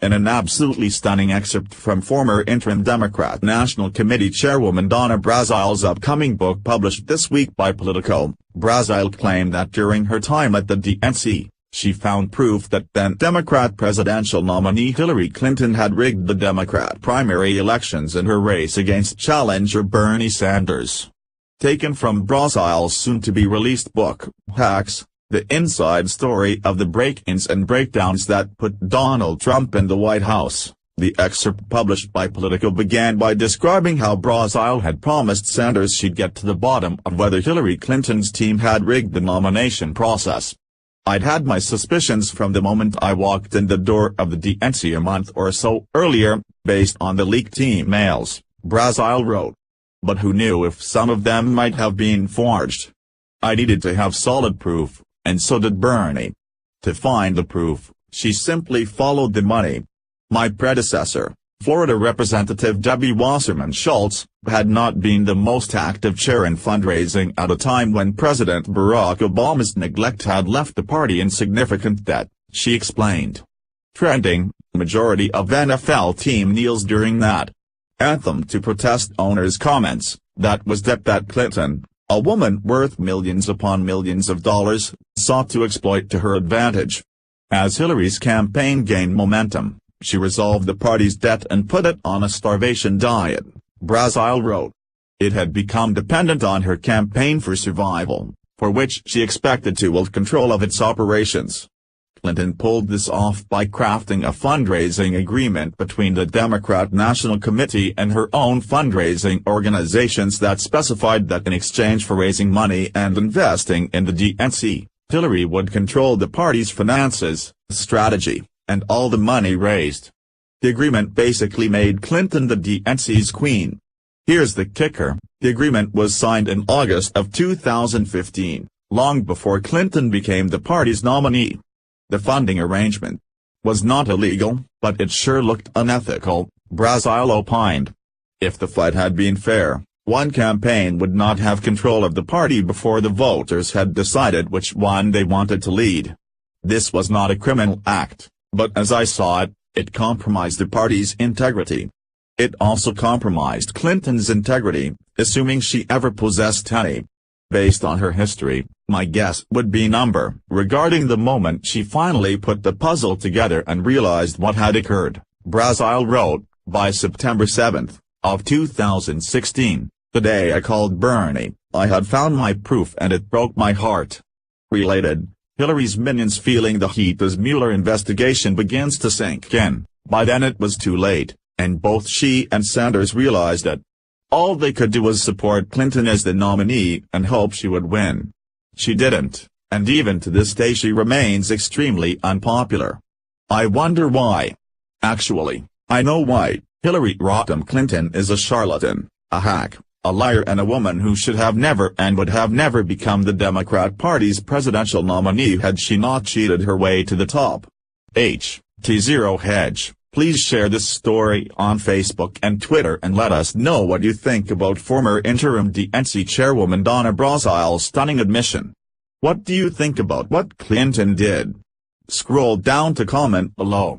In an absolutely stunning excerpt from former interim Democrat National Committee Chairwoman Donna Brazile's upcoming book published this week by Politico, Brazile claimed that during her time at the DNC, she found proof that then Democrat presidential nominee Hillary Clinton had rigged the Democrat primary elections in her race against challenger Bernie Sanders. Taken from Brazile's soon-to-be-released book, Hacks, the inside story of the break-ins and breakdowns that put Donald Trump in the White House, the excerpt published by Politico began by describing how Brazile had promised Sanders she'd get to the bottom of whether Hillary Clinton's team had rigged the nomination process. "I'd had my suspicions from the moment I walked in the door of the DNC a month or so earlier, based on the leaked emails," Brazile wrote. "But who knew if some of them might have been forged? I needed to have solid proof, and so did Bernie. To find the proof, she simply followed the money. My predecessor, Florida Representative Debbie Wasserman Schultz, had not been the most active chair in fundraising at a time when President Barack Obama's neglect had left the party in significant debt," she explained. Trending, majority of NFL team kneels during that anthem to protest owners' comments, that was debt that Clinton, a woman worth millions upon millions of dollars, sought to exploit to her advantage. As Hillary's campaign gained momentum, she resolved the party's debt and put it on a starvation diet, Brazile wrote. It had become dependent on her campaign for survival, for which she expected to wield control of its operations. Clinton pulled this off by crafting a fundraising agreement between the Democrat National Committee and her own fundraising organizations that specified that in exchange for raising money and investing in the DNC, Hillary would control the party's finances, strategy, and all the money raised. The agreement basically made Clinton the DNC's queen. Here's the kicker, the agreement was signed in August of 2015, long before Clinton became the party's nominee. The funding arrangement was not illegal, but it sure looked unethical, Brazile opined. If the fight had been fair, one campaign would not have control of the party before the voters had decided which one they wanted to lead. This was not a criminal act, but as I saw it, it compromised the party's integrity. It also compromised Clinton's integrity, assuming she ever possessed any. Based on her history, my guess would be number regarding the moment she finally put the puzzle together and realized what had occurred, Brazile wrote. By September 7 of 2016, the day I called Bernie, I had found my proof and it broke my heart. Related, Hillary's minions feeling the heat as Mueller investigation begins to sink in. By then it was too late, and both she and Sanders realized it. All they could do was support Clinton as the nominee and hope she would win. She didn't, and even to this day she remains extremely unpopular. I wonder why. Actually, I know why. Hillary Rodham Clinton is a charlatan, a hack, a liar and a woman who should have never and would have never become the Democrat Party's presidential nominee had she not cheated her way to the top. T0 Hedge. Please share this story on Facebook and Twitter and let us know what you think about former interim DNC chairwoman Donna Brazile's stunning admission. What do you think about what Clinton did? Scroll down to comment below.